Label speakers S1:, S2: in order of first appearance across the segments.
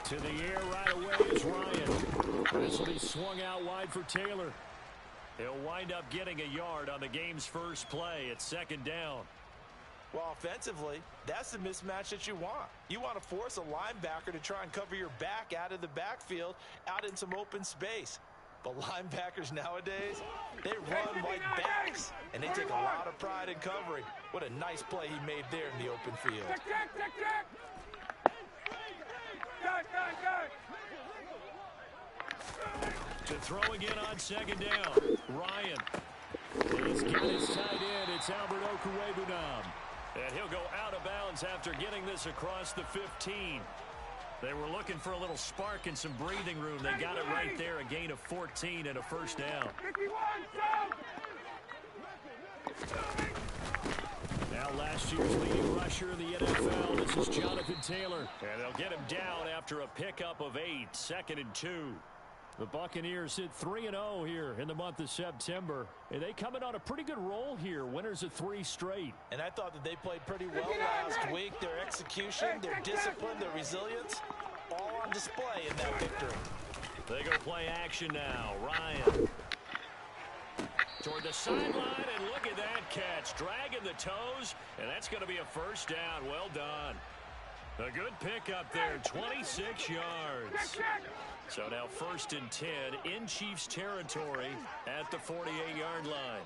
S1: To the air right away is Ryan. This will be swung out wide for Taylor. He'll wind up getting a yard on the game's first play at second down.
S2: Well, offensively, that's the mismatch that you want. You want to force a linebacker to try and cover your back out of the backfield, out in some open space. But linebackers nowadays, they run like backs, and they take a lot of pride in covering. What a nice play he made there in the open field.
S1: To throw again on second down, Ryan. He's got his tight end. It's Albert Okwuegbunam. And he'll go out of bounds after getting this across the 15. They were looking for a little spark and some breathing room. They got it right there, a gain of 14 and a first down. Now last year's leading rusher in the NFL, this is Jonathan Taylor. And they'll get him down after a pickup of 8, 2nd and 2. The Buccaneers hit 3-0 here in the month of September. And they come in on a pretty good roll here. Winners of 3 straight.
S2: And I thought that they played pretty well last week. Their execution, their discipline, their resilience, all on display in that victory.
S1: They go play action now. Ryan. Toward the sideline, and look at that catch. Dragging the toes, and that's going to be a first down. Well done. A good pickup there, 26 yards. So now 1st and 10 in Chiefs territory at the 48-yard line.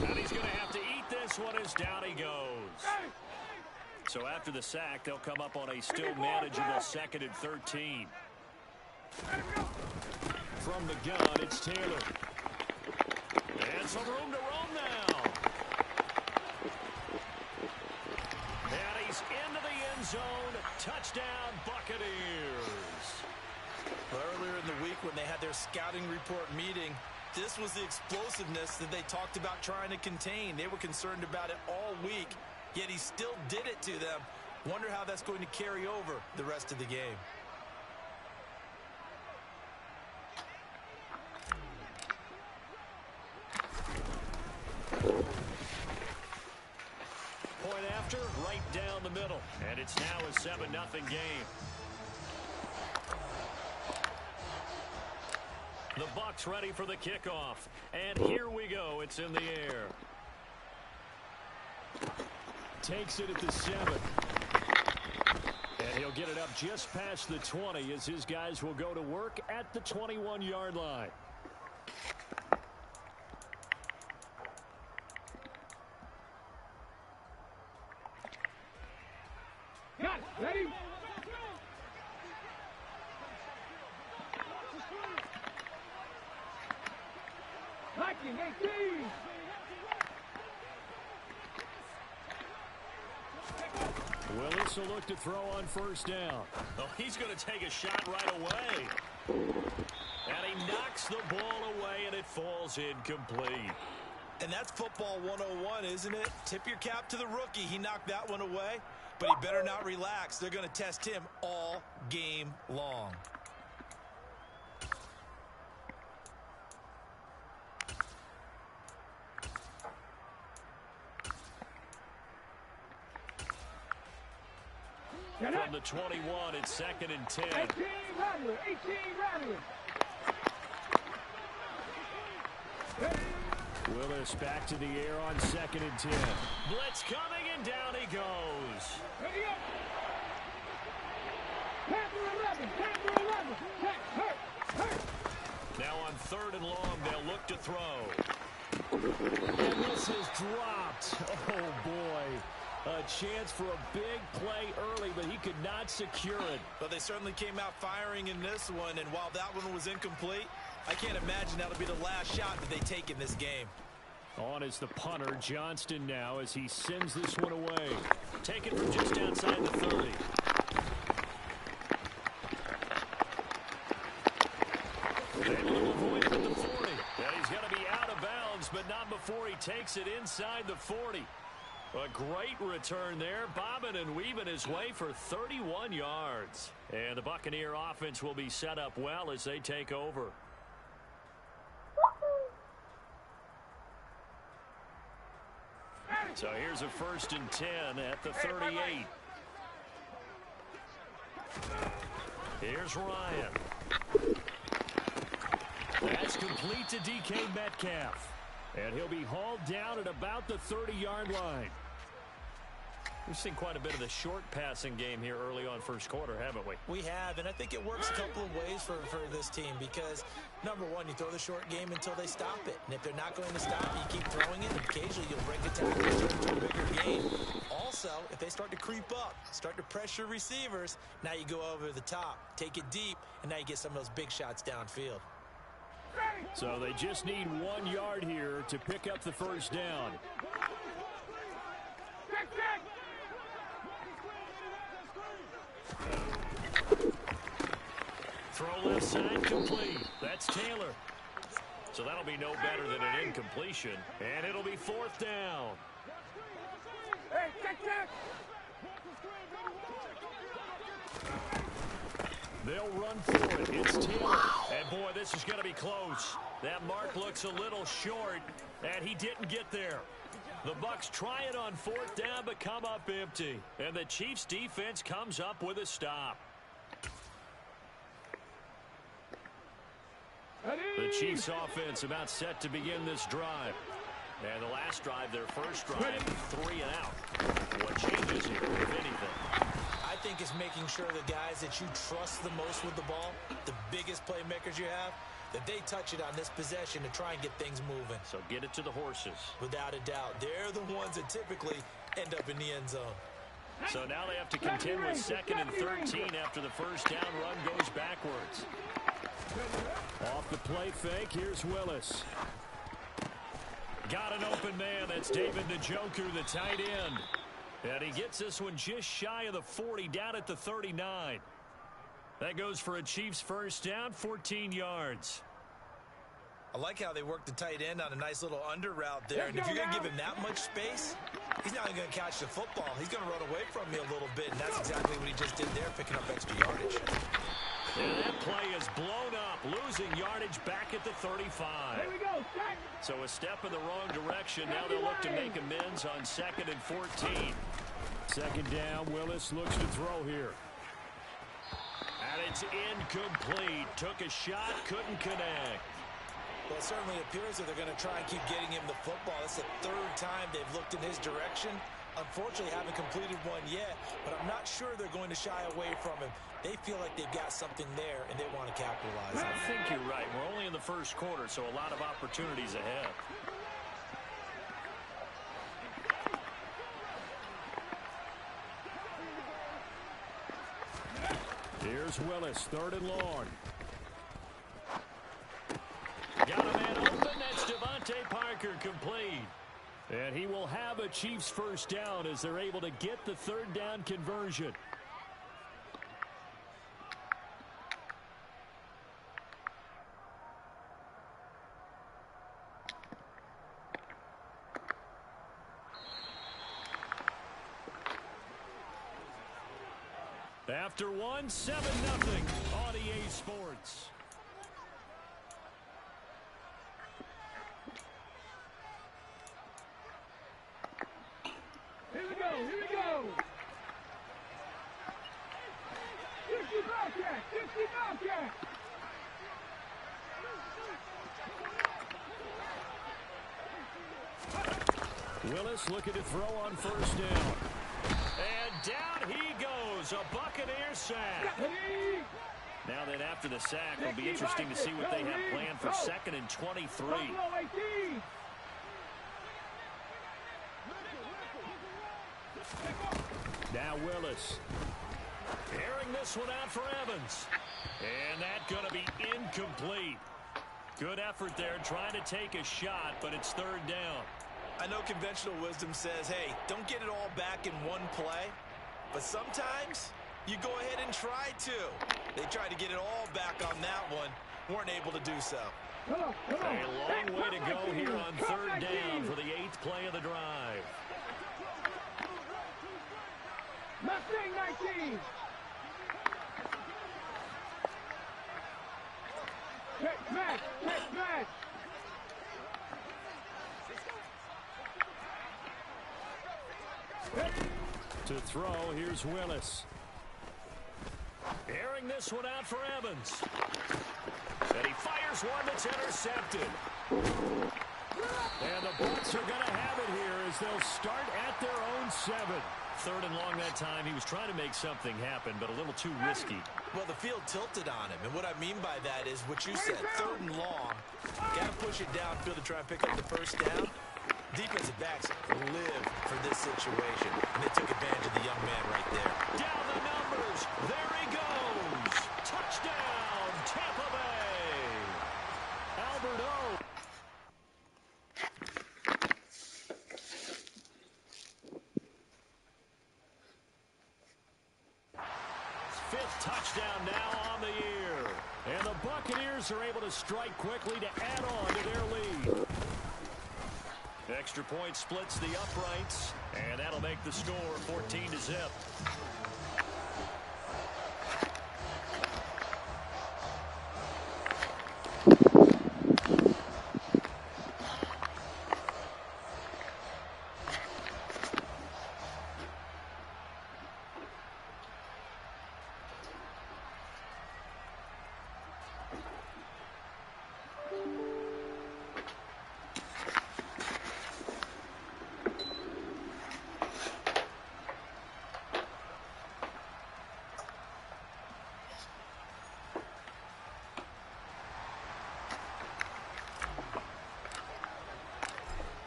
S1: And he's going to have to eat this one as down he goes. So after the sack, they'll come up on a still manageable 2nd and 13. From the gun, it's Taylor. And some room to roam now. And he's into the end zone. Touchdown, Buccaneers.
S2: Earlier in the week when they had their scouting report meeting, this was the explosiveness that they talked about trying to contain. They were concerned about it all week, yet he still did it to them. Wonder how that's going to carry over the rest of the game.
S1: Point after, right down the middle. And it's now a 7-0 game. The Bucs ready for the kickoff. And here we go. It's in the air. Takes it at the 7. And he'll get it up just past the 20 as his guys will go to work at the 21-yard line.
S3: Got it. Ready? Liking 18.
S1: Willis will look to throw on first down. Oh, he's going to take a shot right away. And he knocks the ball away, and it falls incomplete.
S2: And that's football 101, isn't it? Tip your cap to the rookie. He knocked that one away, but he better not relax. They're going to test him all game long.
S1: From the 21, it's 2nd and 10.
S3: 18 Rattler. 18 Rattler.
S1: Willis back to the air on 2nd and 10. Blitz coming, and down he goes.
S3: Ready up. Panther 11. Panther 11. Hurt. Hurt.
S1: Now on 3rd and long, they'll look to throw. And this is dropped. Oh, boy. A chance for a big play early, but he could not secure it.
S2: But they certainly came out firing in this one, and while that one was incomplete, I can't imagine that'll be the last shot that they take in this game.
S1: On is the punter, Johnston, now as he sends this one away. Taken from just outside the 30. Able to avoid it at the 40. And he's going to be out of bounds, but not before he takes it inside the 40. A great return there, bobbing and weaving his way for 31 yards. And the Buccaneer offense will be set up well as they take over. So here's a 1st and 10 at the 38. Here's Ryan. That's complete to DK Metcalf. And he'll be hauled down at about the 30-yard line. We've seen quite a bit of the short passing game here early on first quarter, haven't we?
S2: We have, and I think it works a couple of ways for this team because, number one, you throw the short game until they stop it. And if they're not going to stop it, you keep throwing it, and occasionally you'll break a tackle and turn to a bigger game. Also, if they start to creep up, start to pressure receivers, now you go over the top, take it deep, and now you get some of those big shots downfield.
S1: So they just need 1 yard here to pick up the first down. Throw left side complete. That's Taylor. So that'll be no better than an incompletion. And it'll be 4th down.
S3: Hey, check.
S1: They'll run for it. It's Taylor. And boy, this is going to be close. That mark looks a little short, and he didn't get there. The Bucs try it on 4th down, but come up empty. And the Chiefs defense comes up with a stop. The Chiefs offense about set to begin this drive. And the last drive, their first drive, 3 and out. What changes here, if anything?
S2: I think it's making sure the guys that you trust the most with the ball, the biggest playmakers you have, that they touch it on this possession to try and get things moving.
S1: So get it to the horses.
S2: Without a doubt. They're the ones that typically end up in the end zone.
S1: So now they have to contend with 2nd and 13 after the first down run goes backwards. Off the play fake, here's Willis. Got an open man. That's David Njoku, the tight end. And he gets this one just shy of the 40, down at the 39. That goes for a Chiefs first down, 14 yards.
S2: I like how they work the tight end on a nice little under route there. And if you're going to give him that much space, he's not going to catch the football. He's going to run away from you a little bit, and that's exactly what he just did there, picking up extra yardage.
S1: And that play is blown up, losing yardage back at the 35.
S3: Here we go, check.
S1: So a step in the wrong direction. Now they'll look to make amends on 2nd and 14. 2nd down, Willis looks to throw here. And it's incomplete. Took a shot, couldn't connect.
S2: Well, it certainly appears that they're going to try and keep getting him the football. It's the 3rd time they've looked in his direction. Unfortunately, haven't completed one yet, but I'm not sure they're going to shy away from him. They feel like they've got something there, and they want to capitalize on it.
S1: I think you're right. We're only in the first quarter, so a lot of opportunities ahead. Here's Willis, 3rd and long. Got a man open. That's Devontae Parker, complete. And he will have a Chiefs first down as they're able to get the 3rd down conversion. After 1, 7-0 on EA Sports.
S3: Here we go. 50 Bobcat.
S1: Willis looking to throw on 1st down. And down he goes, a Buccaneer sack. Now that after the sack, it'll be interesting to see what they have planned for 2nd and 23. Now Willis. Airing this one out for Evans. And that's going to be incomplete. Good effort there, trying to take a shot, but it's 3rd down.
S2: I know conventional wisdom says, hey, don't get it all back in one play. But sometimes you go ahead and try to. They tried to get it all back on that one. Weren't able to do so.
S1: A long way to go here on 3rd down for the 8th play of the drive.
S3: Mustang 19. Check,
S1: To throw, here's Willis. Airing this one out for Evans. And he fires one that's intercepted. And the Bucs are going to have it here as they'll start at their own 7. 3rd and long that time. He was trying to make something happen, but a little too risky.
S2: Well, the field tilted on him, and what I mean by that is what you said, 3rd and long. Got to push it downfield to try and pick up the first down. Defensive backs live for this situation, and they took advantage of the young man right there.
S1: Down the numbers. There he goes. Touchdown, Tampa Bay. Albert O. 5th touchdown now on the year. And the Buccaneers are able to strike quickly to add on to their lead. Extra point splits the uprights, and that'll make the score 14-0.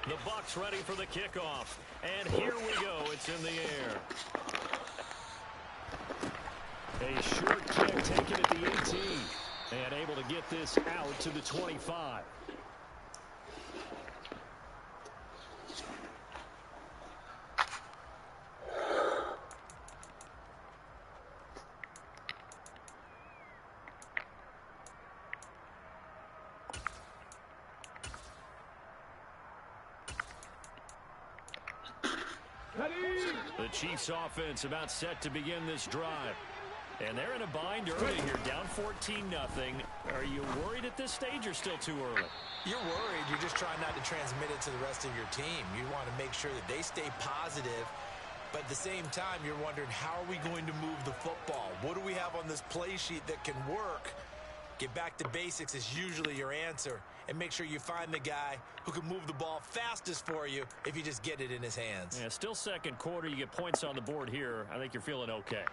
S1: The Bucs ready for the kickoff. And here we go. It's in the air. A short kick taken at the 18. And able to get this out to the 25. The Chiefs offense about set to begin this drive. And they're in a bind early here, down 14-0. Are you worried at this stage or still too early?
S2: You're worried. You're just trying not to transmit it to the rest of your team. You want to make sure that they stay positive. But at the same time, you're wondering, how are we going to move the football? What do we have on this play sheet that can work? Get back to basics is usually your answer. And make sure you find the guy who can move the ball fastest for you if you just get it in his hands.
S1: Yeah, still second quarter. You get points on the board here. I think you're feeling okay.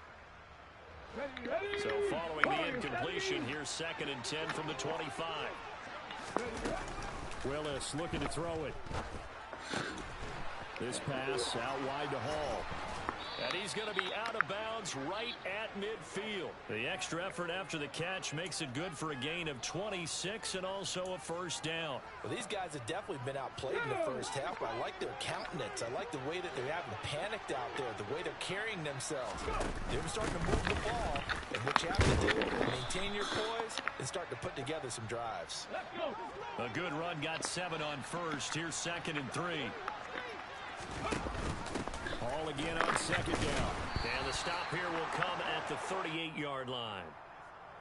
S1: So following the incompletion, here's 2nd and 10 from the 25. Willis looking to throw it. This pass out wide to Hall. And he's going to be out of bounds right at midfield. The extra effort after the catch makes it good for a gain of 26 and also a first down.
S2: Well, these guys have definitely been outplayed in the first half, but I like their countenance. I like the way that they're having panicked out there, the way they're carrying themselves. They're starting to move the ball, and what you have to do is maintain your poise and start to put together some drives.
S1: A good run, got 7 on first. Here's 2nd and 3. Hall again on 2nd down. And the stop here will come at the 38-yard line.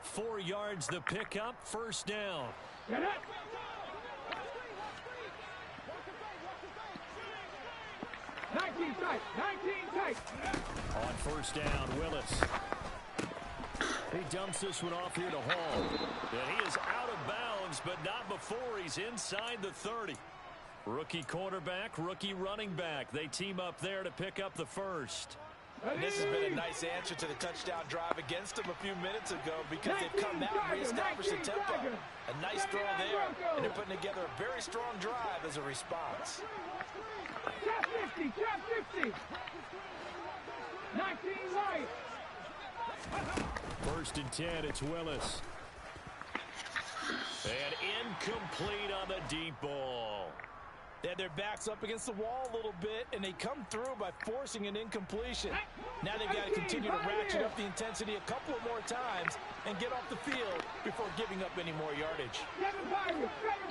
S1: 4 yards the pickup, first down.
S3: 19 tight. 19 tight.
S1: On first down, Willis. He dumps this one off here to Hall. And he is out of bounds, but not before he's inside the 30. Rookie quarterback, rookie running back. They team up there to pick up the first.
S2: And this has been a nice answer to the touchdown drive against them a few minutes ago because they've come out and reestablished the tempo. A nice throw there, and they're putting together a very strong drive as a response.
S3: Chap 50, chap 50. 19 right.
S1: 1st and 10, it's Willis. And incomplete on the deep ball.
S2: They had their backs up against the wall a little bit, and they come through by forcing an incompletion. Now they've got to continue to ratchet up the intensity a couple of more times and get off the field before giving up any more yardage.
S3: Seven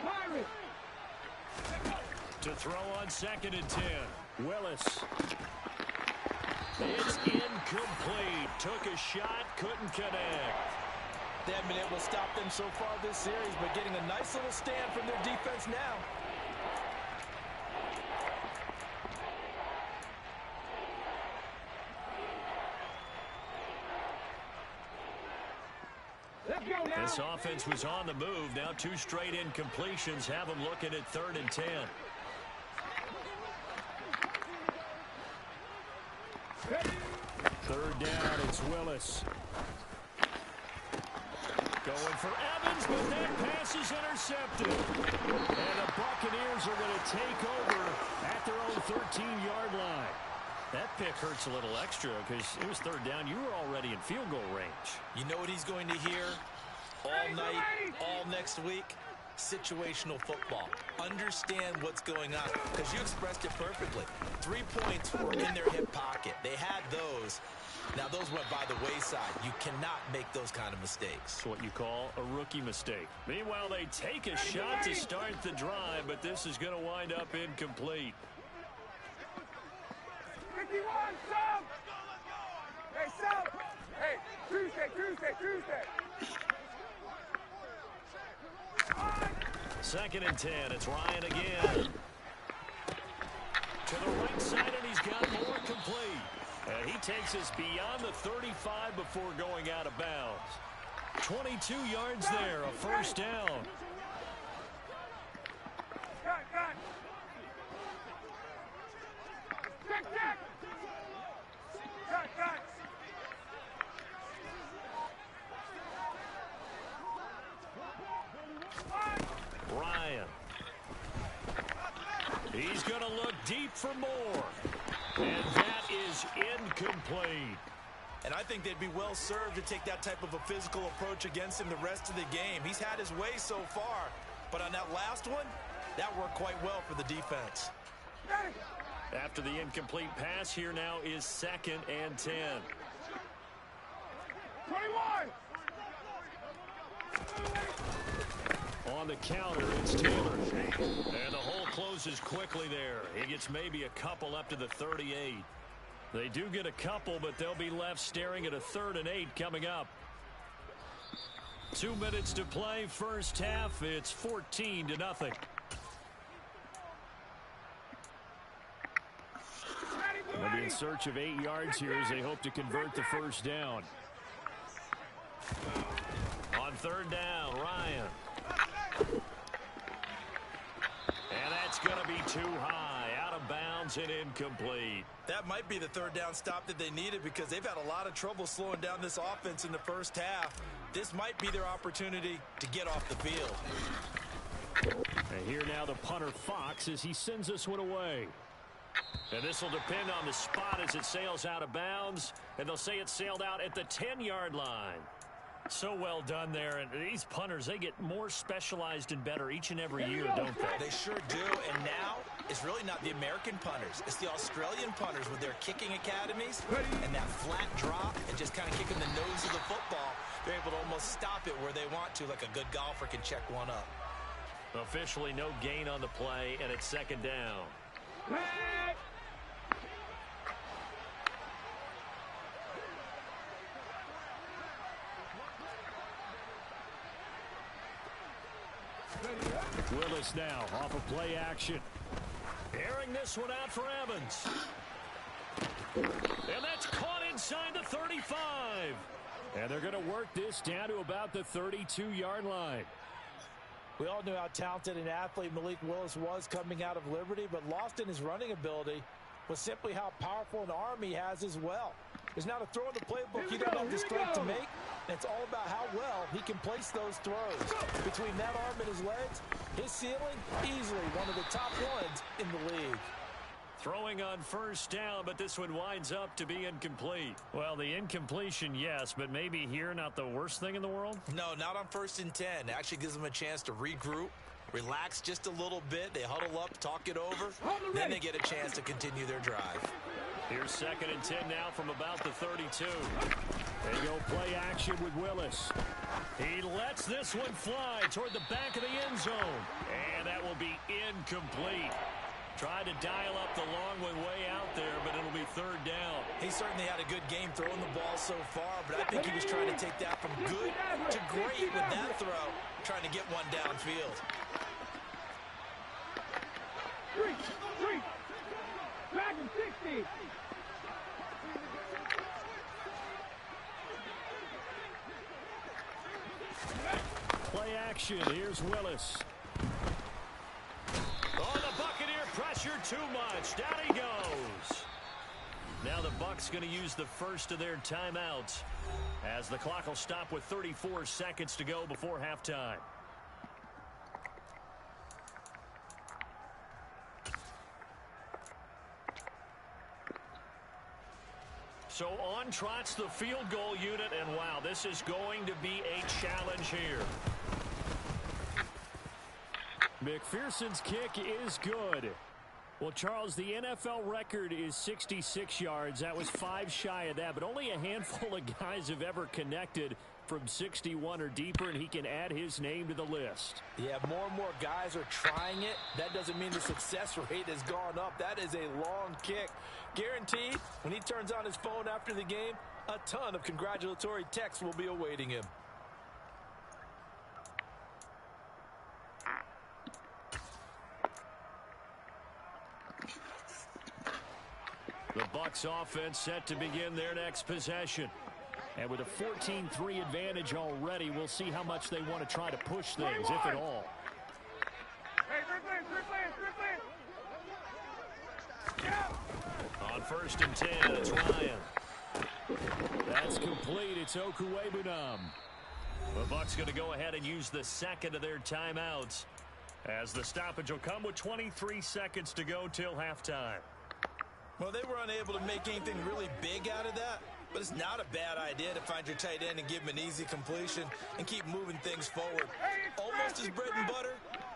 S3: Pirates.
S1: To throw on 2nd and 10. Willis. It's incomplete. Took a shot, couldn't connect.
S2: They haven't been able to stop them so far this series, but getting a nice little stand from their defense now.
S3: Let's go now.
S1: This offense was on the move. Now 2 straight incompletions have them looking at 3rd and 10. Third down, it's Willis. Going for Evans, but that pass is intercepted. And the Buccaneers are going to take over at their own 13-yard line. That pick hurts a little extra because it was 3rd down. You were already in field goal range.
S2: You know what he's going to hear all night, all next week? Situational football. Understand what's going on, because you expressed it perfectly. 3 points were in their hip pocket. They had those. Now, those went by the wayside. You cannot make those kind of mistakes.
S1: It's what you call a rookie mistake. Meanwhile, they take a shot to start the drive, but this is going to wind up incomplete.
S3: 51, sub! Hey, sub! Hey, Tuesday.
S1: 2nd and 10. It's Ryan again. To the right side, and he's got more complete. And he takes us beyond the 35 before going out of bounds. 22 yards there, a 1st down.
S3: Cut. Check. Cut.
S1: Ryan. He's going to look deep for more. And that is incomplete.
S2: And I think they'd be well served to take that type of a physical approach against him the rest of the game. He's had his way so far, but on that last one, that worked quite well for the defense.
S1: After the incomplete pass, here now is 2nd and 10.
S3: 21!
S1: On the counter, it's Taylor. And the hole closes quickly there. He gets maybe a couple up to the 38. They do get a couple, but they'll be left staring at a 3rd and 8 coming up. 2 minutes to play, first half. It's 14-0. They'll be in search of 8 yards here as they hope to convert the 1st down. On 3rd down, Ryan. And that's going to be too high, out of bounds and incomplete.
S2: That might be the 3rd down stop that they needed, because they've had a lot of trouble slowing down this offense in the first half. This might be their opportunity to get off the field.
S1: And here now the punter Fox as he sends this one away. And this will depend on the spot as it sails out of bounds. And they'll say it sailed out at the 10-yard line. So well done there. And these punters, they get more specialized and better each and every year, don't they?
S2: They sure do. And now it's really not the American punters. It's the Australian punters with their kicking academies and that flat drop and just kind of kicking the nose of the football. They're able to almost stop it where they want to, like a good golfer can check one up.
S1: Officially no gain on the play, and it's 2nd down. Willis now off of play action. Airing this one out for Evans. And that's caught inside the 35. And they're going to work this down to about the 32-yard line.
S2: We all knew how talented an athlete Malik Willis was coming out of Liberty, but lost in his running ability was simply how powerful an arm he has as well. There's not a throw in the playbook you don't have the strength to make. And it's all about how well he can place those throws. Between that arm and his legs, his ceiling, easily one of the top ones in the league.
S1: Throwing on 1st down, but this one winds up to be incomplete. Well, the incompletion, yes, but maybe here not the worst thing in the world?
S2: No, not on 1st and 10. It actually gives them a chance to regroup, relax just a little bit. They huddle up, talk it over, then they get a chance to continue their drive.
S1: Here's 2nd and 10 now from about the 32. They go play action with Willis. He lets this one fly toward the back of the end zone. And that will be incomplete. Tried to dial up the long one way out there, but it'll be 3rd down.
S2: He certainly had a good game throwing the ball so far, but I think he was trying to take that from good to great with that throw, trying to get one downfield.
S3: 3. Back in 60.
S1: play action. Here's Willis. Oh, the Buccaneer pressure too much. Down he goes. Now the Bucs going to use the first of their timeouts as the clock will stop with 34 seconds to go before halftime. So on trots the field goal unit, and wow, this is going to be a challenge here. McPherson's kick is good. Well, Charles, the NFL record is 66 yards. That was 5 shy of that, but only a handful of guys have ever connected from 61 or deeper, and he can add his name to the list.
S2: Yeah, more and more guys are trying it. That doesn't mean the success rate has gone up. That is a long kick. Guaranteed, when he turns on his phone after the game, a ton of congratulatory texts will be awaiting him.
S1: The Bucs offense set to begin their next possession. And with a 14-3 advantage already, we'll see how much they want to try to push things, if at all. On 1st and 10, it's Ryan. That's complete. It's Okuwebunam. The Bucs going to go ahead and use the second of their timeouts as the stoppage will come with 23 seconds to go till halftime.
S2: Well, they were unable to make anything really big out of that, but it's not a bad idea to find your tight end and give him an easy completion and keep moving things forward. Almost as bread and butter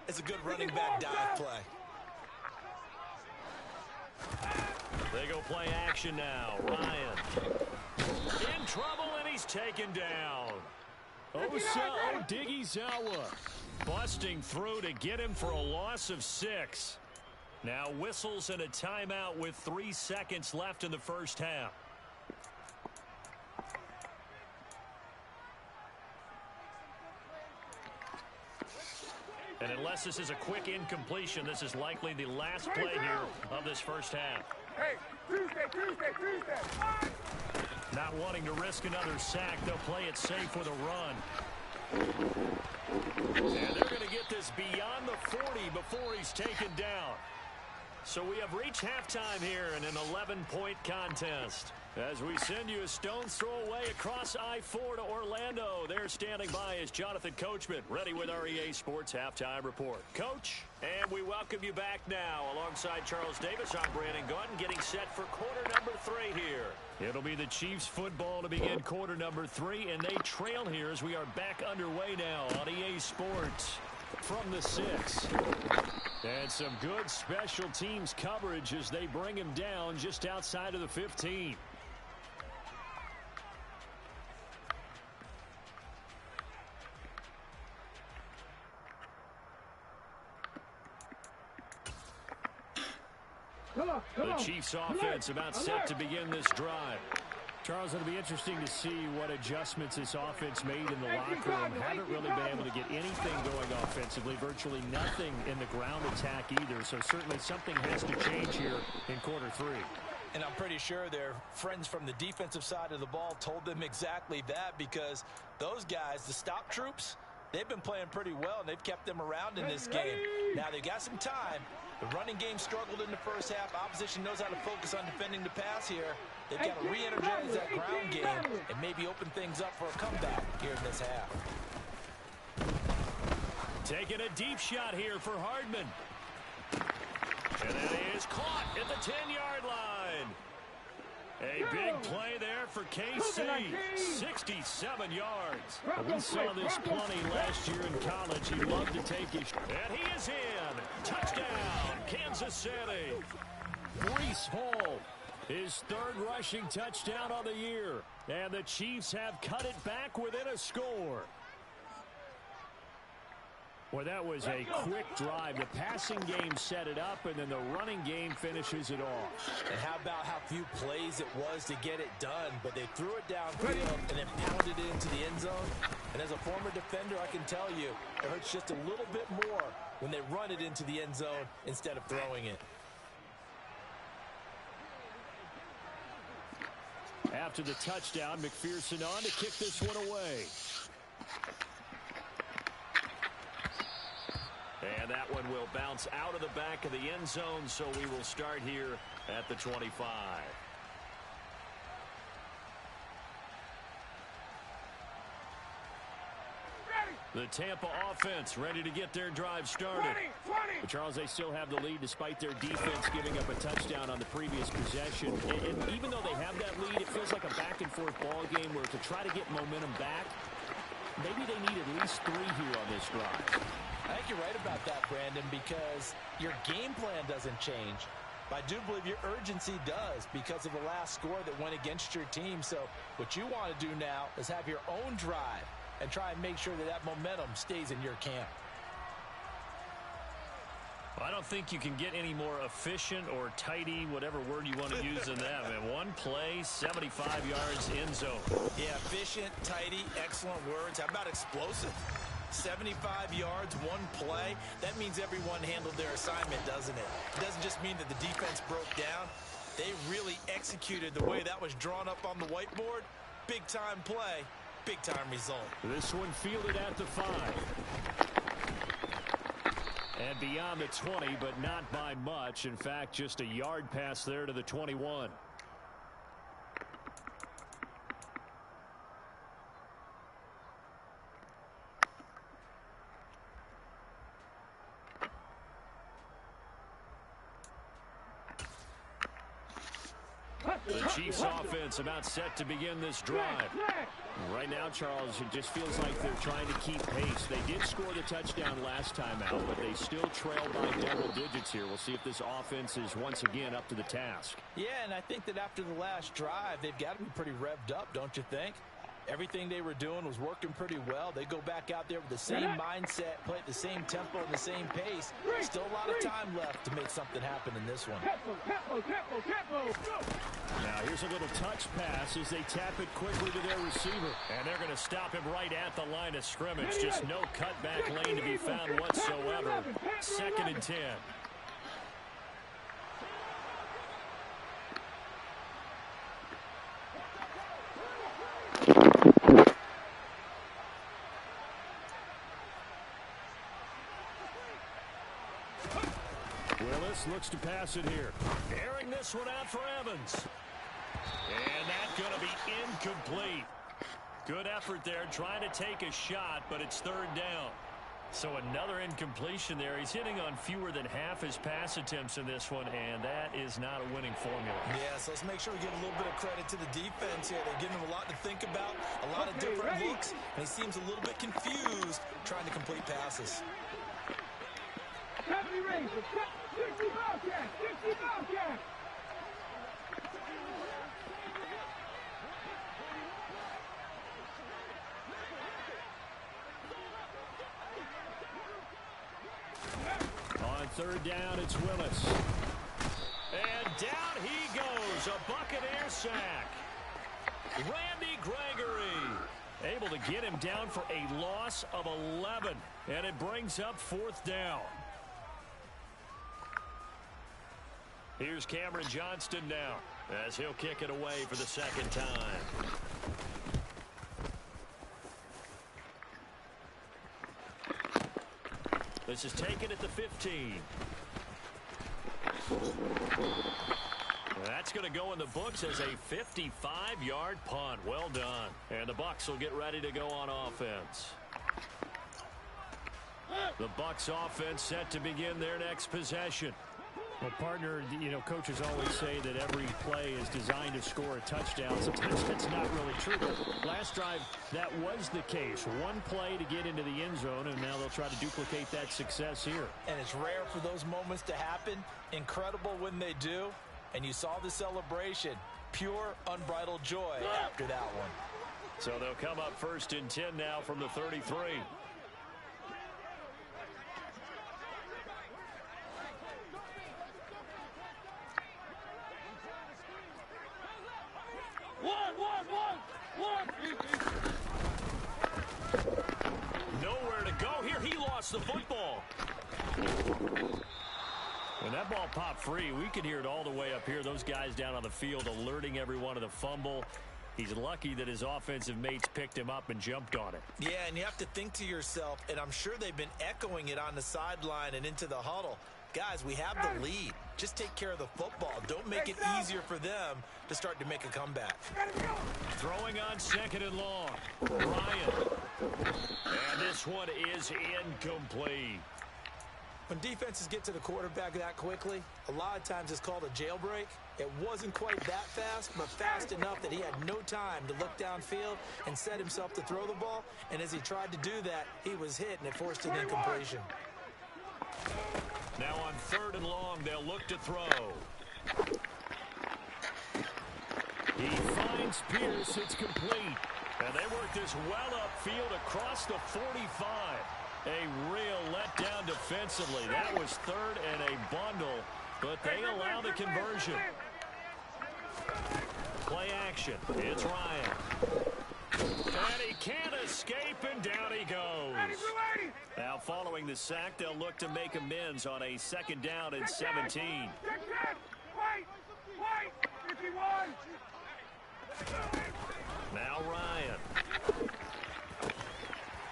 S2: as a good running back dive play.
S1: They go play action now. Ryan in trouble, and he's taken down. Odighizuwa busting through to get him for a loss of 6. Now whistles and a timeout with 3 seconds left in the first half. And unless this is a quick incompletion, this is likely the last play here of this first half.
S3: Hey, Tuesday.
S1: Not wanting to risk another sack, they'll play it safe with a run. And they're going to get this beyond the 40 before he's taken down. So we have reached halftime here in an 11-point contest. As we send you a stone's throw away across I-4 to Orlando. There standing by is Jonathan Coachman, ready with our EA Sports Halftime Report. Coach, and we welcome you back now. Alongside Charles Davis, I'm Brandon Gunn, getting set for quarter number 3 here. It'll be the Chiefs football to begin quarter number 3, and they trail here as we are back underway now on EA Sports from the 6. And some good special teams coverage as they bring him down just outside of the 15. The Chiefs offense about set to begin this drive. Charles, it'll be interesting to see what adjustments this offense made in the locker room. Haven't really been able to get anything going offensively. Virtually nothing in the ground attack either. So certainly something has to change here in quarter 3.
S2: And I'm pretty sure their friends from the defensive side of the ball told them exactly that, because those guys, the stop troops, they've been playing pretty well, and they've kept them around in this game. Now, they've got some time. The running game struggled in the first half. Opposition knows how to focus on defending the pass here. They've got to re-energize that ground game and maybe open things up for a comeback here in this half.
S1: Taking a deep shot here for Hardman. And that is caught at the 10-yard line. A big play there for KC. 67 yards. We saw this plenty last year in college. He loved to take his... And he is in. Touchdown, Kansas City. Breece Hall, his 3rd rushing touchdown on the year. And the Chiefs have cut it back within a score. Well, that was a quick drive. The passing game set it up, and then the running game finishes it off.
S2: And how about how few plays it was to get it done, but they threw it downfield and then pounded it into the end zone. And as a former defender, I can tell you, it hurts just a little bit more when they run it into the end zone instead of throwing it.
S1: After the touchdown, McPherson on to kick this one away. And that one will bounce out of the back of the end zone, so we will start here at the 25. The Tampa offense ready to get their drive started.
S3: 20.
S1: But Charles, they still have the lead despite their defense giving up a touchdown on the previous possession. And even though they have that lead, it feels like a back-and-forth ball game where to try to get momentum back, maybe they need at least 3 here on this drive.
S2: I think you're right about that, Brandon, because your game plan doesn't change. But I do believe your urgency does because of the last score that went against your team. So what you want to do now is have your own drive and try and make sure that that momentum stays in your camp.
S1: I don't think you can get any more efficient or tidy, whatever word you want to use in that. And one play, 75 yards in zone.
S2: Yeah, efficient, tidy, excellent words. How about explosive? 75 yards, one play. That means everyone handled their assignment, doesn't it? It doesn't just mean that the defense broke down. They really executed the way that was drawn up on the whiteboard. Big-time play, big-time result.
S1: This one fielded at the 5. And beyond the 20, but not by much. In fact, just a yard pass there to the 21. The Chiefs offense about set to begin this drive. Right now, Charles, it just feels like they're trying to keep pace. They did score the touchdown last time out, but they still trail by double digits here. We'll see if this offense is once again up to the task.
S2: Yeah, and I think that after the last drive, they've got to be pretty revved up, don't you think? Everything they were doing was working pretty well. They go back out there with the same mindset, play at the same tempo and the same pace. Still a lot of time left to make something happen in this one.
S1: Now here's a little touch pass as they tap it quickly to their receiver. And they're going to stop him right at the line of scrimmage. Just no cutback lane to be found whatsoever. 2nd and 10. Willis looks to pass it here. Airing this one out for Evans. And that's going to be incomplete. Good effort there trying to take a shot, but it's 3rd down. So another incompletion there. He's hitting on fewer than half his pass attempts in this one, and that is not a winning formula.
S2: Yeah, so let's make sure we give a little bit of credit to the defense here. They're giving him a lot to think about, a lot of different looks, and he seems a little bit confused trying to complete passes.
S1: On 3rd down, it's Willis. And down he goes, a Buccaneer sack. Randy Gregory able to get him down for a loss of 11, and it brings up 4th down. Here's Cameron Johnston now as he'll kick it away for the 2nd time. This is taken at the 15. That's going to go in the books as a 55-yard punt. Well done. And the Bucs will get ready to go on offense. The Bucs offense set to begin their next possession. Well, partner, you know, coaches always say that every play is designed to score a touchdown. Sometimes that's not really true. But last drive, that was the case. One play to get into the end zone, and now they'll try to duplicate that success here.
S2: And it's rare for those moments to happen. Incredible when they do. And you saw the celebration. Pure, unbridled joy after that one.
S1: So they'll come up 1st and 10 now from the 33. Nowhere to go here. He lost the football. When that ball popped free, we could hear it all the way up here. Those guys down on the field alerting everyone of the fumble. He's lucky that his offensive mates picked him up and jumped on it.
S2: Yeah, and you have to think to yourself, and I'm sure they've been echoing it on the sideline and into the huddle. Guys, we have the lead. Just take care of the football. Don't make it easier for them to start to make a comeback.
S1: Throwing on 2nd and long. Ryan. And this one is incomplete.
S2: When defenses get to the quarterback that quickly, a lot of times it's called a jailbreak. It wasn't quite that fast, but fast enough that he had no time to look downfield and set himself to throw the ball. And as he tried to do that, he was hit, and it forced an incompletion.
S1: Now on 3rd and long, they'll look to throw. He finds Pierce. It's complete. And they work this well upfield across the 45. A real letdown defensively. That was 3rd and a bundle, but they allow the conversion. Play action. It's Ryan. And he can't escape, and down he goes. Now following the sack, they'll look to make amends on a 2nd down and 17. Now Ryan.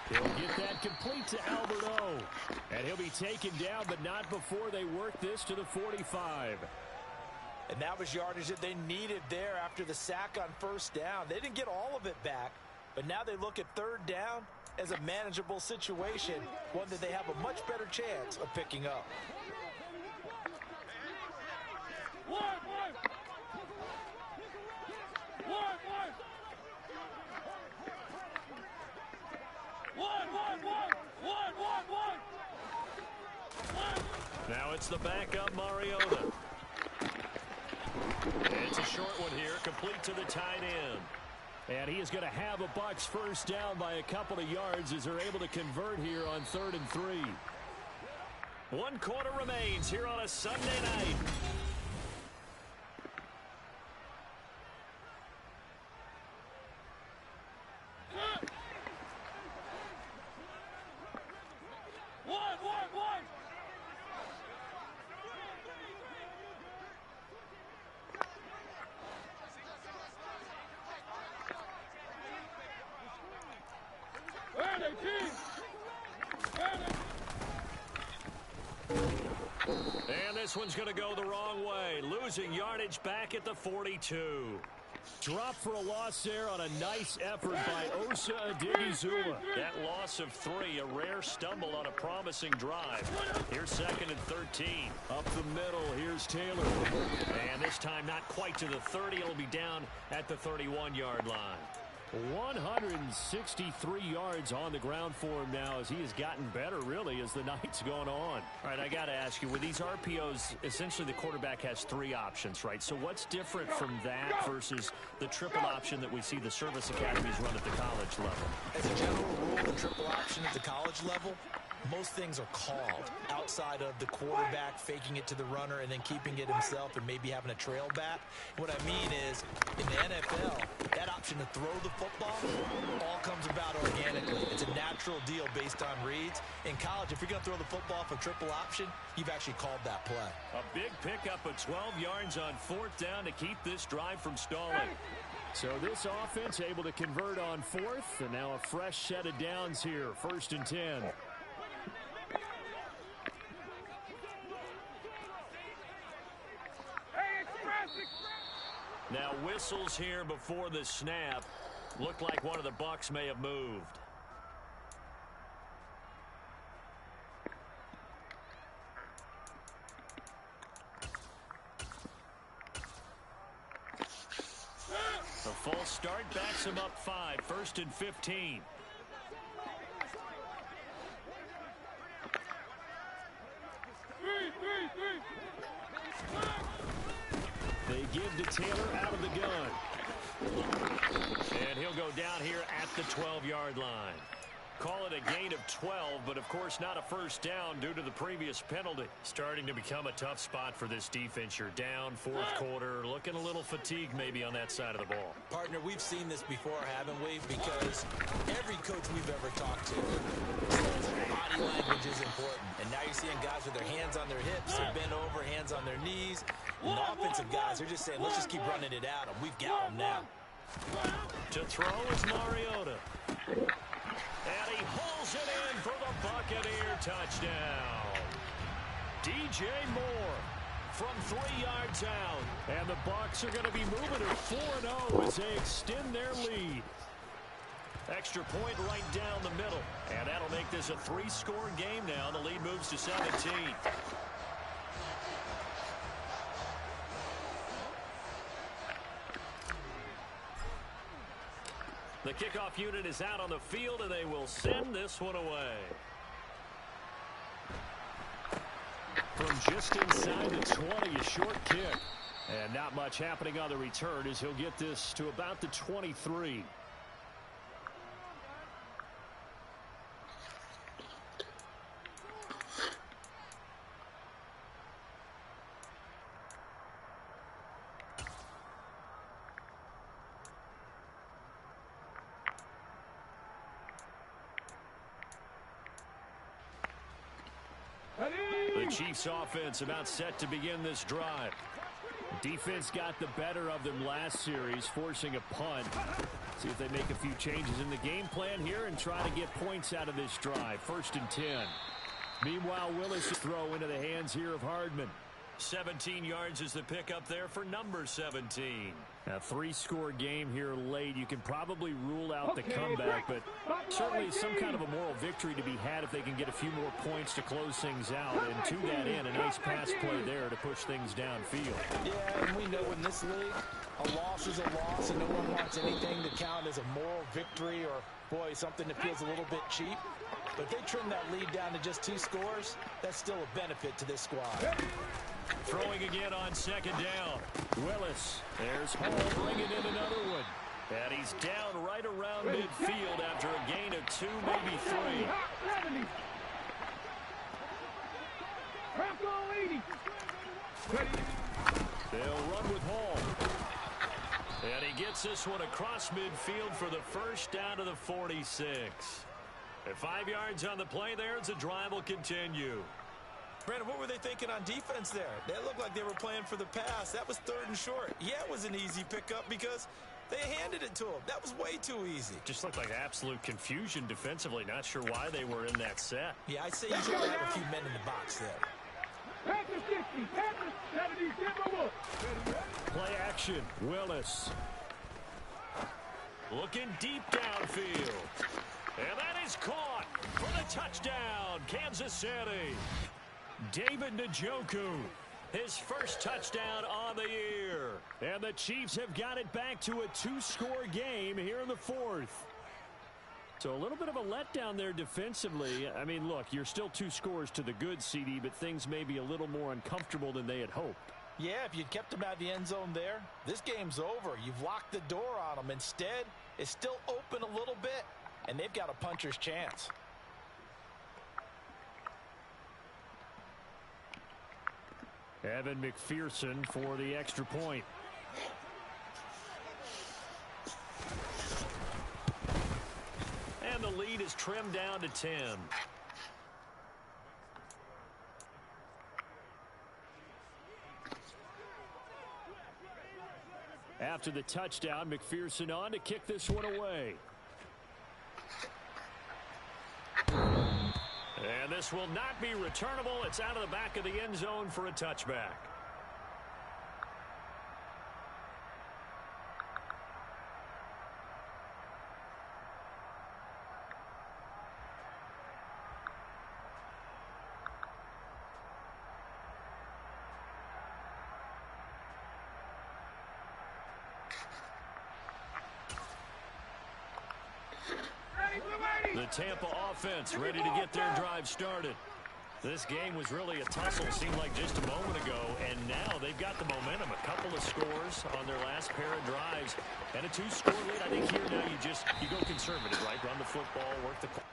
S1: He'll get that complete to Alberto. And he'll be taken down, but not before they work this to the 45.
S2: And that was yardage that they needed there after the sack on 1st down. They didn't get all of it back, but now they look at 3rd down as a manageable situation, one that they have a much better chance of picking up.
S1: Now it's the backup Mariota. It's a short one here, complete to the tight end. And he is going to have a Bucs 1st down by a couple of yards as they're able to convert here on 3rd and 3. 1 quarter remains here on a Sunday night. And this one's going to go the wrong way. Losing yardage back at the 42. Drop for a loss there on a nice effort by Osa Odigizua. That loss of 3, a rare stumble on a promising drive. Here's 2nd and 13. Up the middle, here's Taylor. And this time not quite to the 30. It'll be down at the 31-yard line. 163 yards on the ground for him now as he has gotten better, really, as the night's gone on. All right, I got to ask you, with these RPOs, essentially the quarterback has 3 options, right? So what's different from that versus the triple option that we see the service academies run at the college level?
S2: As a general rule, the triple option at the college level, most things are called outside of the quarterback faking it to the runner and then keeping it himself and maybe having a trail back. What I mean is, in the NFL, that option to throw the football all comes about organically. It's a natural deal based on reads. In college, if you're going to throw the football for triple option, you've actually called that play.
S1: A big pickup of 12 yards on 4th down to keep this drive from stalling. So this offense able to convert on 4th, and now a fresh set of downs here, 1st and 10. Now whistles here before the snap. Looked like one of the Bucs may have moved. The false start backs him up 5, 1st and 15. They give to Taylor out of the gun. And he'll go down here at the 12-yard line. Call it a gain of 12, but of course not a 1st down due to the previous penalty. Starting to become a tough spot for this defense. You're down 4th quarter, looking a little fatigued maybe on that side of the ball.
S2: Partner, we've seen this before, haven't we? Because every coach we've ever talked to says body language is important. And now you're seeing guys with their hands on their hips, they're bent over, hands on their knees. And the offensive guys are just saying, let's just keep running it at them. We've got them now.
S1: To throw is Mariota. And he pulls it in for the Buccaneer touchdown. DJ Moore from 3 yards out. And the Bucs are going to be moving to 4-0 as they extend their lead. Extra point right down the middle. And that'll make this a 3-score game now. The lead moves to 17. The kickoff unit is out on the field, and they will send this one away. From just inside the 20, a short kick. And not much happening on the return as he'll get this to about the 23. The Chiefs offense about set to begin this drive. Defense got the better of them last series, forcing a punt. See if they make a few changes in the game plan here and try to get points out of this drive. 1st and 10. Meanwhile, Willis throw into the hands here of Hardman. 17 yards is the pickup there for number 17. A 3-score game here late. You can probably rule out the comeback, but certainly some kind of a moral victory to be had if they can get a few more points to close things out. And to that end, a nice pass play there to push things downfield.
S2: Yeah, and we know in this league, a loss is a loss, and no one wants anything to count as a moral victory or, boy, something that feels a little bit cheap. But if they trim that lead down to just 2 scores, that's still a benefit to this squad.
S1: Throwing again on 2nd down. Willis. There's Hall bringing in another one. And he's down right around midfield after a gain of 2, maybe 3. They'll run with Hall. And he gets this one across midfield for the first down to the 46. At 5 yards on the play there as the drive will continue.
S2: Brandon, what were they thinking on defense there? They looked like they were playing for the pass. That was 3rd and short. Yeah, it was an easy pickup because they handed it to him. That was way too easy.
S1: Just looked like absolute confusion defensively. Not sure why they were in that set.
S2: Yeah, I'd say you should have a few men in the box there.
S1: Play action. Willis. Looking deep downfield. And that is caught for the touchdown, Kansas City. David Njoku, his first touchdown on the year. And the Chiefs have got it back to a 2-score game here in the 4th. So a little bit of a letdown there defensively. I mean, look, you're still 2 scores to the good, CD, but things may be a little more uncomfortable than they had hoped.
S2: Yeah, if you'd kept them out of the end zone there, this game's over. You've locked the door on them. Instead, it's still open a little bit, and they've got a puncher's chance.
S1: Evan McPherson for the extra point. And the lead is trimmed down to 10. After the touchdown, McPherson on to kick this one away. And this will not be returnable. It's out of the back of the end zone for a touchback. The Tampa offense ready to get their drive started. This game was really a tussle, seemed like just a moment ago, and now they've got the momentum. A couple of scores on their last pair of drives, and a 2-score lead. I think here now you go conservative, right? Run the football, work the clock.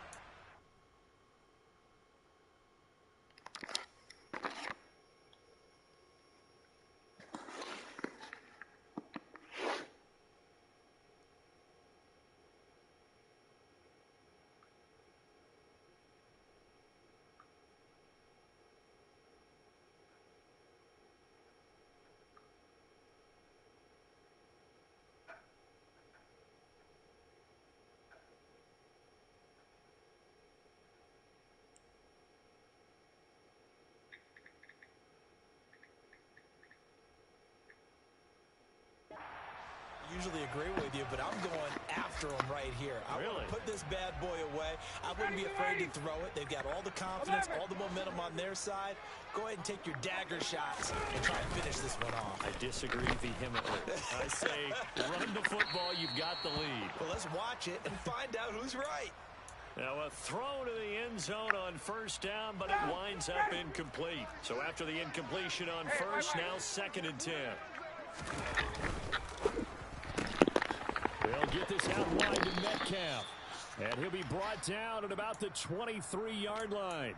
S2: usually agree with you, but I'm going after him right here. I want to put this bad boy away. I wouldn't be afraid to throw it. They've got all the confidence, all the momentum on their side. Go ahead and take your dagger shots and try and finish this one off.
S1: I disagree vehemently. I say run the football. You've got the lead.
S2: Well, let's watch it and find out who's right.
S1: Now a throw to the end zone on first down, but it winds up incomplete. So after the incompletion on first, now 2nd and 10. They'll get this out wide to Metcalf. And he'll be brought down at about the 23-yard line.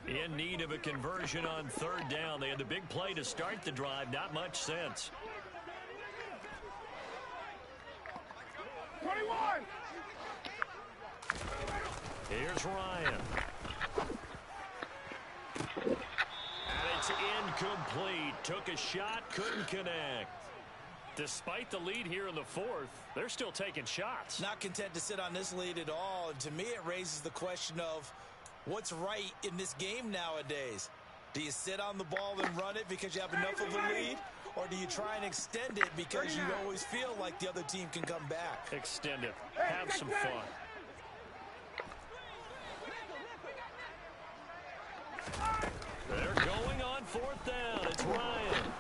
S1: In need of a conversion on 3rd down. They had the big play to start the drive. Not much sense.
S3: 21.
S1: Here's Ryan. And it's incomplete. Took a shot, couldn't connect. Despite the lead here in the 4th, they're still taking shots.
S2: Not content to sit on this lead at all. And to me, it raises the question of what's right in this game nowadays. Do you sit on the ball and run it because you have enough of a lead? Or do you try and extend it because you always feel like the other team can come back?
S1: Extend it. Have some fun. They're going on 4th down. It's Ryan.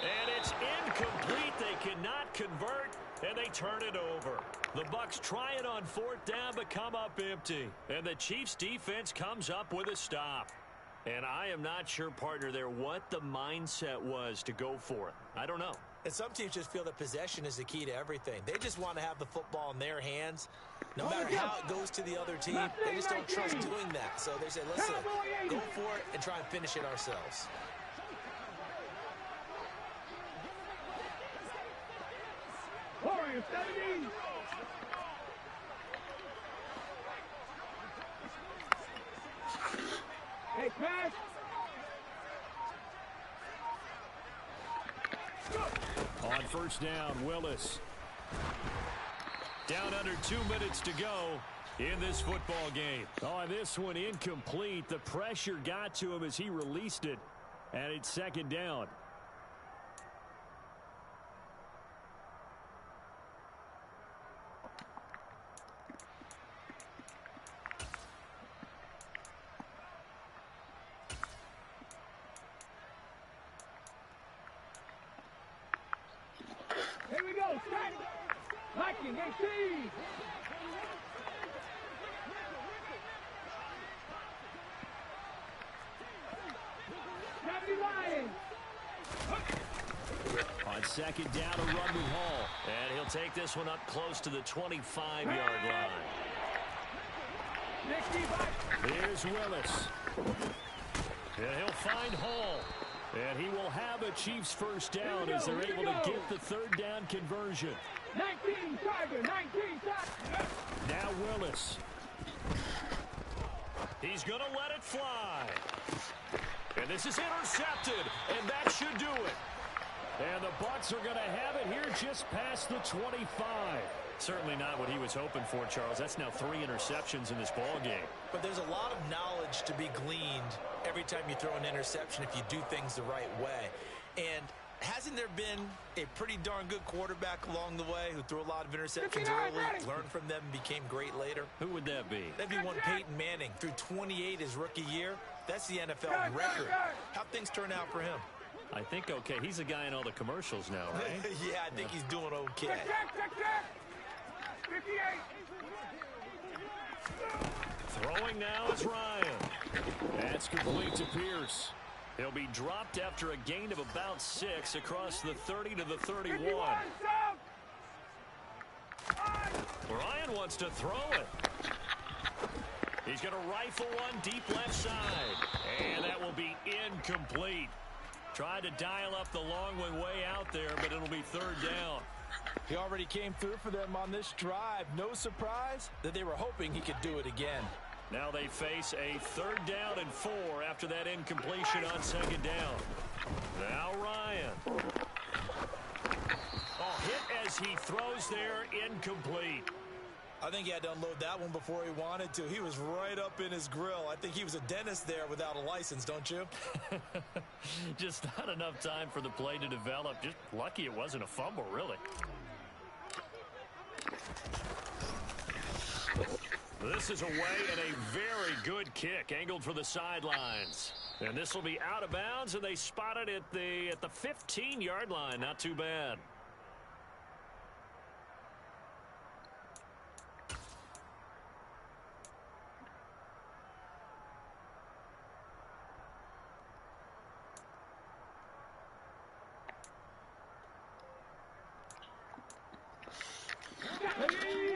S1: And it's incomplete. They cannot convert, and they turn it over. The Bucs try it on 4th down, but come up empty. And the Chiefs' defense comes up with a stop. And I am not sure, partner, there what the mindset was to go for it. I don't know.
S2: And some teams just feel that possession is the key to everything. They just want to have the football in their hands. No matter how it goes to the other team, they just don't trust doing that. So they say, listen, go for it and try and finish it ourselves.
S3: Warriors 17. Hey, pass.
S1: On first down, Willis. Down under 2 minutes to go in this football game. On this one, incomplete. The pressure got to him as he released it, and it's 2nd down.
S3: Here we go. Strike. Liking, hey, Steve.
S1: On 2nd down, a run to Hall. And he'll take this one up close to the 25-yard line. Here's Willis. And he'll find Hall. And he will have a Chiefs first down as they're able to get the 3rd down conversion.
S3: 19 Tiger, 19 Tiger.
S1: Now Willis. He's going to let it fly. And this is intercepted, and that should do it. And the Bucs are going to have it here just past the 25. Certainly not what he was hoping for, Charles. That's now 3 interceptions in this ball game.
S2: But there's a lot of knowledge to be gleaned every time you throw an interception if you do things the right way. And hasn't there been a pretty darn good quarterback along the way who threw a lot of interceptions early, learned from them, and became great later?
S1: Who would that be?
S2: That'd be one Peyton Manning. Threw 28 his rookie year. That's the NFL record. How'd things turn out for him?
S1: I think okay. He's a guy in all the commercials now, right?
S2: Yeah, I think he's doing okay.
S3: Check. 58.
S1: Throwing now is Ryan. That's complete to Pierce. He'll be dropped after a gain of about 6 across the 30 to the 31. Ryan wants to throw it. He's going to rifle one deep left side. And that will be incomplete. Tried to dial up the long one way out there, but it'll be 3rd down.
S2: He already came through for them on this drive. No surprise that they were hoping he could do it again.
S1: Now they face a 3rd down and 4 after that incompletion on 2nd down. Now Ryan. Oh, hit as he throws there, incomplete.
S2: I think he had to unload that one before he wanted to. He was right up in his grill. I think he was a dentist there without a license, don't you?
S1: Just not enough time for the play to develop. Just lucky it wasn't a fumble, really. This is away and a very good kick, angled for the sidelines. And this will be out of bounds, and they spot it at the 15-yard line. Not too bad.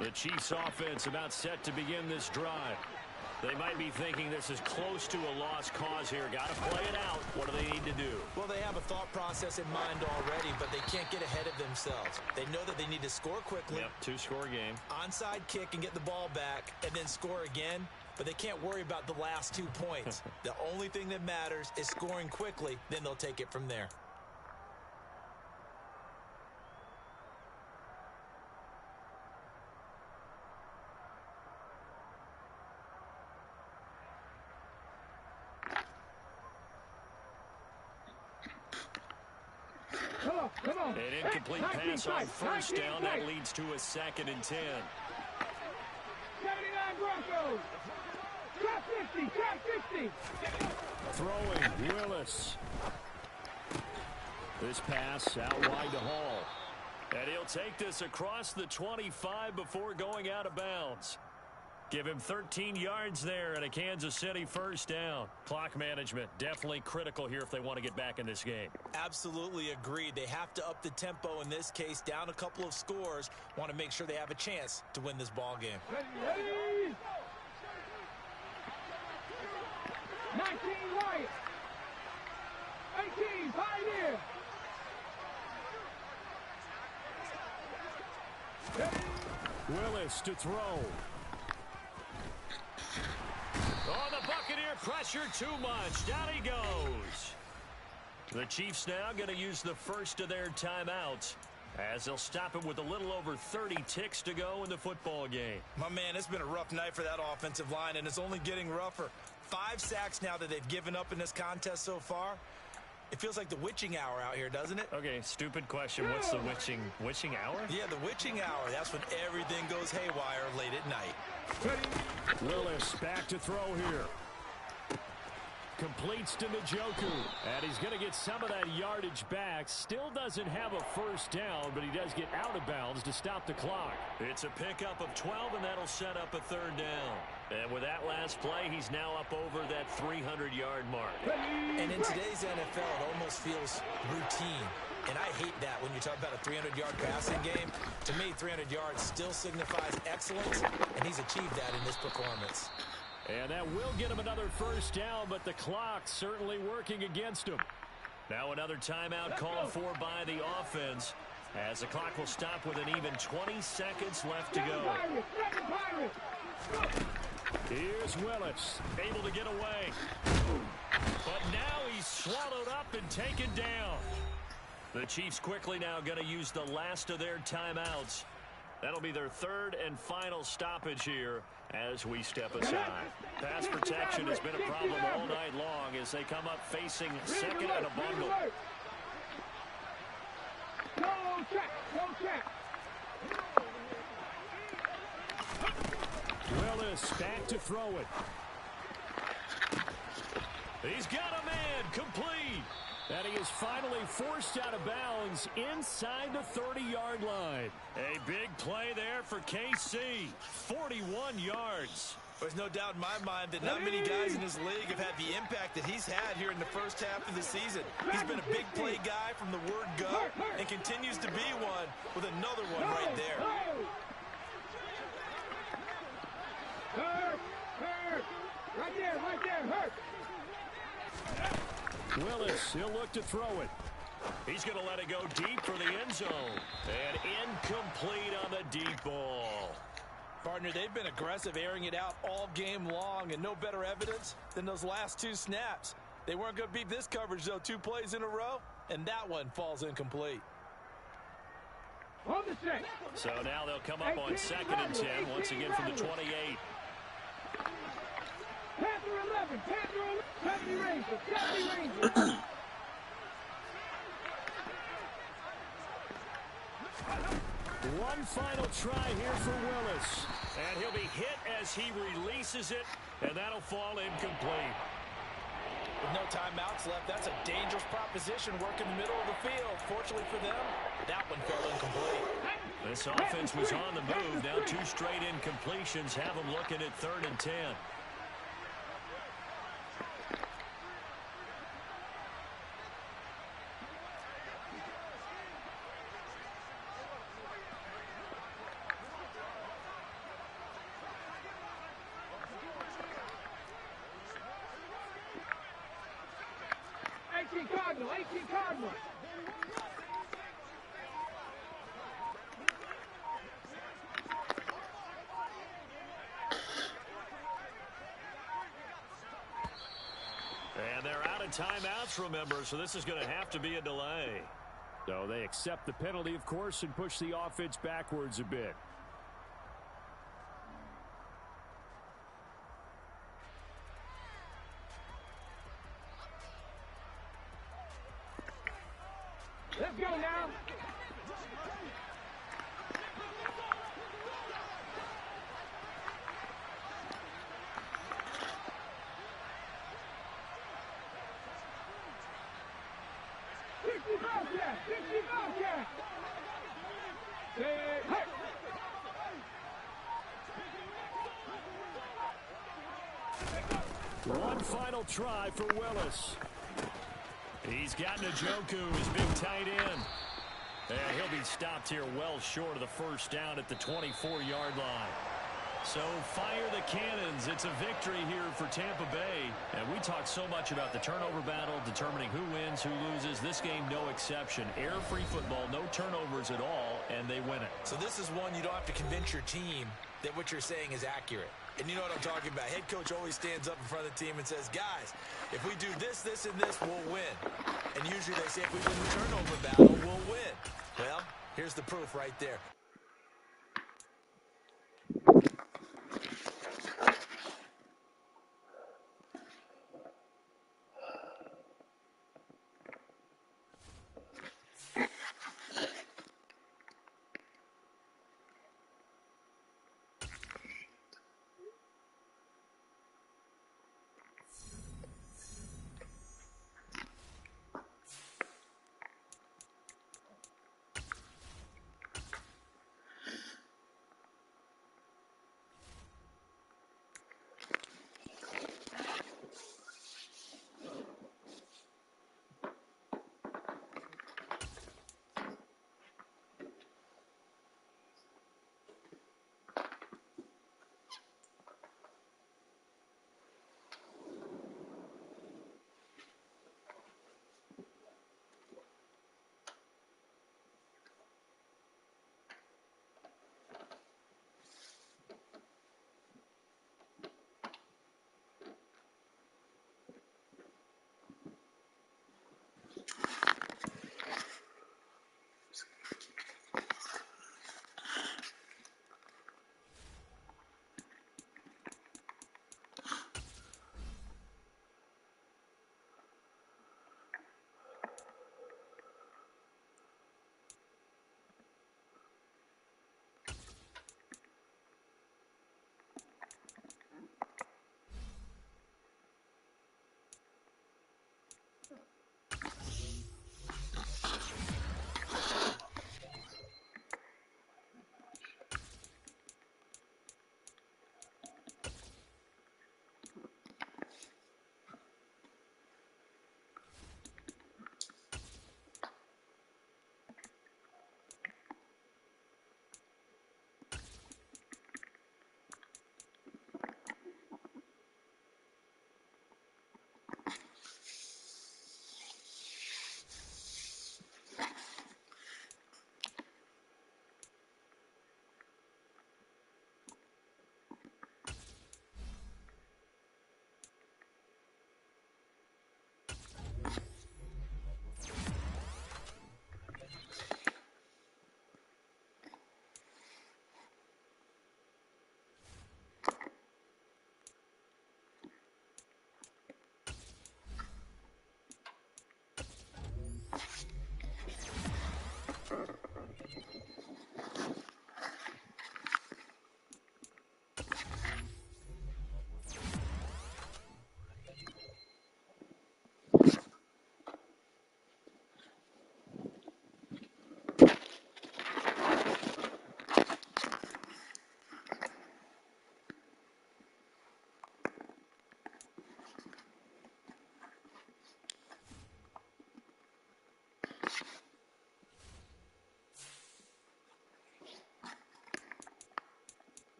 S1: The Chiefs offense about set to begin this drive. They might be thinking this is close to a lost cause here. Got to play it out. What do they need to do?
S2: Well, they have a thought process in mind already, but they can't get ahead of themselves. They know that they need to score quickly.
S1: Yep, two-score game.
S2: Onside kick and get the ball back and then score again, but they can't worry about the last 2 points. The only thing that matters is scoring quickly, then they'll take it from there.
S3: Come on.
S1: An incomplete pass on first down. That leads to a 2nd and 10.
S3: 79 Broncos. Trap 50. Trap 50.
S1: Throwing, Willis. This pass out wide to Hall. And he'll take this across the 25 before going out of bounds. Give him 13 yards there and a Kansas City first down. Clock management definitely critical here if they want to get back in this game.
S2: Absolutely agreed. They have to up the tempo in this case, down a couple of scores. Want to make sure they have a chance to win this ball game.
S3: Ready. 19 right. 18 Pioneer.
S1: Willis to throw. Oh, the Buccaneer pressure too much. Down he goes. The Chiefs now going to use the first of their timeouts as they'll stop it with a little over 30 ticks to go in the football game.
S2: My man, it's been a rough night for that offensive line, and it's only getting rougher. 5 sacks now that they've given up in this contest so far. It feels like the witching hour out here, doesn't it?
S1: Okay, stupid question. What's the witching hour?
S2: Yeah, the witching hour. That's when everything goes haywire late at night.
S1: Willis back to throw here. Completes to Njoku. And he's going to get some of that yardage back. Still doesn't have a first down, but he does get out of bounds to stop the clock. It's a pickup of 12, and that'll set up a 3rd down. And with that last play, he's now up over that 300-yard mark.
S2: And in today's NFL, it almost feels routine. And I hate that when you talk about a 300-yard passing game. To me, 300 yards still signifies excellence, and he's achieved that in this performance.
S1: And that will get him another first down, but the clock's certainly working against him. Now another timeout called for by the offense as the clock will stop with an even 20 seconds left to go. Here's Willis, able to get away. But now he's swallowed up and taken down. The Chiefs quickly now going to use the last of their timeouts. That'll be their 3rd and final stoppage here as we step aside. Pass protection has been a problem all night long as they come up facing 2nd and a bundle.
S3: No check.
S1: Willis back to throw it. He's got a man complete. And he is finally forced out of bounds inside the 30-yard line. A big play there for KC. 41 yards.
S2: There's no doubt in my mind that not many guys in this league have had the impact that he's had here in the first half of the season. He's been a big play guy from the word go and continues to be one with another one right there.
S3: Hurt. Right there, hurt.
S1: Willis, he'll look to throw it. He's going to let it go deep for the end zone. And incomplete on the deep ball.
S2: Partner, they've been aggressive, airing it out all game long, and no better evidence than those last 2 snaps. They weren't going to beat this coverage, though, 2 plays in a row, and that one falls incomplete.
S3: On the set.
S1: So now they'll come up on 2nd and 10, once again from the 28.
S3: Panther 11. Panther 11. 70 Rangers. 70 Rangers.
S1: One final try here for Willis. And he'll be hit as he releases it, and that'll fall incomplete.
S2: With no timeouts left, that's a dangerous proposition working the middle of the field. Fortunately for them, that one fell incomplete.
S1: This offense was on the move. Now 2 straight incompletions have them looking at 3rd and 10.
S3: Cardinal. 18 Cardinal.
S1: And they're out of timeouts, remember, so this is going to have to be a delay. So they accept the penalty, of course, and push the offense backwards a bit.
S3: Let's go now.
S1: One final try for Willis. He's got Njoku, his big tight end. And he'll be stopped here well short of the first down at the 24-yard line. So fire the cannons. It's a victory here for Tampa Bay. And we talked so much about the turnover battle, determining who wins, who loses. This game, no exception. Error-free football, no turnovers at all, and they win it.
S2: So this is one you don't have to convince your team that what you're saying is accurate. And you know what I'm talking about. Head coach always stands up in front of the team and says, guys, if we do this, this, and this, we'll win. And usually they say if we win the turnover battle, we'll win. Well, here's the proof right there.